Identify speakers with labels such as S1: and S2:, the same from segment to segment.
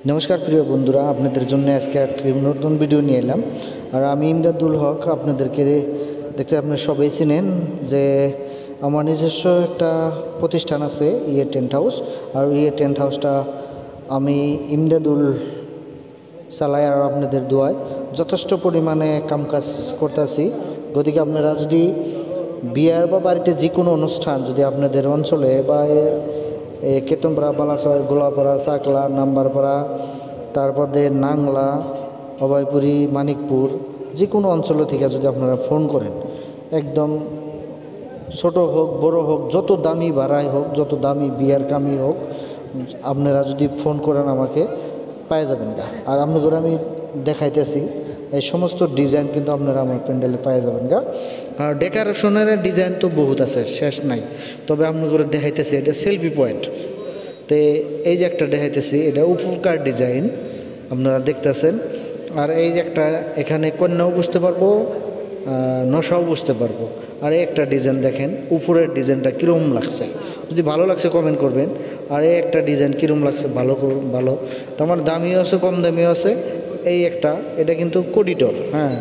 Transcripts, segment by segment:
S1: নমস্কার প্রিয় বন্ধুরা, আপনাদের জন্য আজকে একটি নতুন ভিডিও নিয়ে এলাম। আর আমি ইমদাদুল হক। আপনাদেরকে দেখতে আপনারা সবাই চিনেন যে আমার নিজস্ব একটা প্রতিষ্ঠান আছে, টেন্ট হাউস। আর টেন্ট হাউসটা আমি ইমদাদুল চালাই, আর আপনাদের দোয়ায় যথেষ্ট পরিমাণে কামকাজ করতেছি। গতিকে আপনারা যদি বিয়ার বা বাড়িতে যে কোনো অনুষ্ঠান যদি আপনাদের অঞ্চলে বা কেতনপাড়া, বালাসর, গোলাপাড়া, চাকলা, নাম্বারপাড়া, তারপরে নাংলা, অভয়পুরি, মানিকপুর, যে কোনো অঞ্চল থেকে যদি আপনারা ফোন করেন, একদম ছোট হোক বড় হোক, যত দামি ভাড়াই হোক, যত দামি বিয়ার কামি হোক, আপনারা যদি ফোন করেন আমাকে পাই যাবেন গা। আর আপনাদের আমি দেখাইতেছি এই সমস্ত ডিজাইন কিন্তু আপনারা আমার প্যান্ডেলে পাই যাবেন গা। আর ডেকোরেশনের ডিজাইন তো বহুত আছে, শেষ নাই। তবে আপনাদের দেখাইতেছি এটা সেলফি পয়েন্ট। তো এই যে একটা দেখাইতেছি, এটা উপকার ডিজাইন আপনারা দেখতেছেন। আর এই যে একটা এখানে কন্যাও বুঝতে পারবো, নশাও বুঝতে পারবো। আর এই একটা ডিজাইন দেখেন, উপরের ডিজাইনটা কীরকম লাগছে, যদি ভালো লাগছে কমেন্ট করবেন। আর এই একটা ডিজাইন কীরকম লাগছে ভালো তো আমার দামিও আছে, কম দামিও আছে। এই একটা, এটা কিন্তু কোডিটর। হ্যাঁ,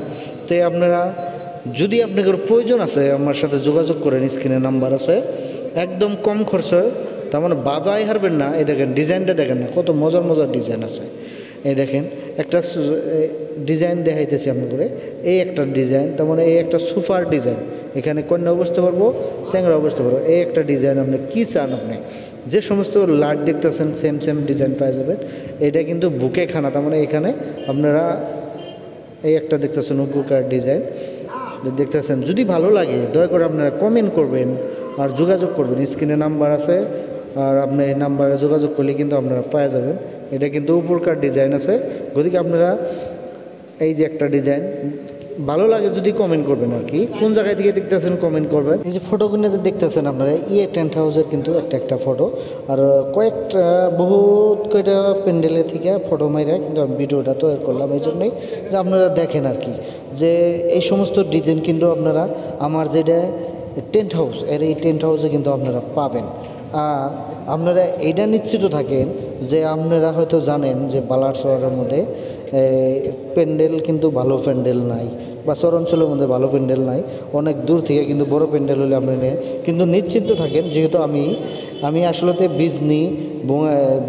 S1: তো আপনারা যদি আপনাদের প্রয়োজন আছে আমার সাথে যোগাযোগ করেন, স্ক্রিনে নাম্বার আছে। একদম কম খরচে, তার মানে বাবাই হারবেন না। এই দেখেন ডিজাইনটা, দেখেন না কত মজার মজার ডিজাইন আছে। এই দেখেন একটা ডিজাইন দেখাইতেছি আপনাদের। এই একটা ডিজাইন, তার মানে এই একটা সুপার ডিজাইন। এখানে কন্যাও বসতে পারবো, স্যাংরাও বসতে পারবো। এই একটা ডিজাইন আপনি কী চান, আপনি যে সমস্ত লাইট দেখতেছেন সেম ডিজাইন পাওয়া যাবেন। এটা কিন্তু বুকে খানা, তার মানে এখানে আপনারা এই একটা দেখতেছেন উপকার ডিজাইন দেখতেছেন। যদি ভালো লাগে দয়া করে আপনারা কমেন্ট করবেন আর যোগাযোগ করবেন। স্ক্রিনে নাম্বার আছে, আর আপনি এই নাম্বারে যোগাযোগ করলে কিন্তু আপনারা পাওয়া যাবেন। এটা কিন্তু উপকার ডিজাইন আছে। গতিকে আপনারা এই যে একটা ডিজাইন ভালো লাগে যদি কমেন্ট করবেন। আর কি কোন জায়গায় থেকে দেখতেছেন কমেন্ট করবেন। এই যে ফটোগুলো যে দেখতেছেন আপনারা, টেন্ট হাউসের কিন্তু একটা ফটো। আর কয়েকটা বহুত কয়টা প্যান্ডেলে থেকে ফটো মাইরা কিন্তু আমি ভিডিওটা তৈরি করলাম এই জন্যই যে আপনারা দেখেন আর কি, যে এই সমস্ত ডিজাইন কিন্তু আপনারা আমার যেটা টেন্ট হাউস, এই টেন্ট হাউসে কিন্তু আপনারা পাবেন। আর আপনারা এইটা নিশ্চিত থাকেন যে আপনারা হয়তো জানেন যে বালার শহরের মধ্যে প্যান্ডেল কিন্তু ভালো প্যান্ডেল নাই, বা শহরাঞ্চলের মধ্যে ভালো প্যান্ডেল নাই। অনেক দূর থেকে কিন্তু বড় প্যান্ডেল হলে আপনি নেন। কিন্তু নিশ্চিন্ত থাকেন, যেহেতু আমি আসলে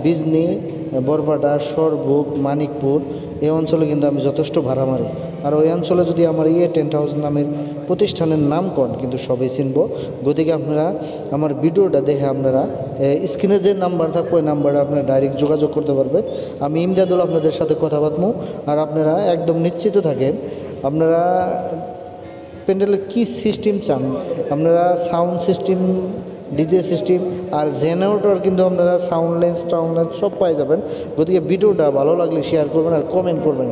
S1: বিজনি, বরপাটা, সরবুক, মানিকপুর এই অঞ্চলে কিন্তু আমি যথেষ্ট ভাড়া মারি। আর ওই অঞ্চলে যদি আমার টেন্ট হাউস নামের প্রতিষ্ঠানের নাম কন, কিন্তু সবাই চিনব। গতিকে আপনারা আমার ভিডিওটা দেখে আপনারা স্ক্রিনে যে নাম্বার থাকবে ওই নাম্বারে আপনারা ডাইরেক্ট যোগাযোগ করতে পারবেন। আমি ইমদাদুল আপনাদের সাথে কথা বলবো। আর আপনারা একদম নিশ্চিত থাকেন, আপনারা প্যান্ডেলের কী সিস্টেম চান, আপনারা সাউন্ড সিস্টেম, ডিজে সিস্টেম আর জেনারেটর কিন্তু আপনারা সাউন্ড লেন্স সব পাই যাবেন। গতিকে ভিডিওটা ভালো লাগলে শেয়ার করবেন আর কমেন্ট করবেন।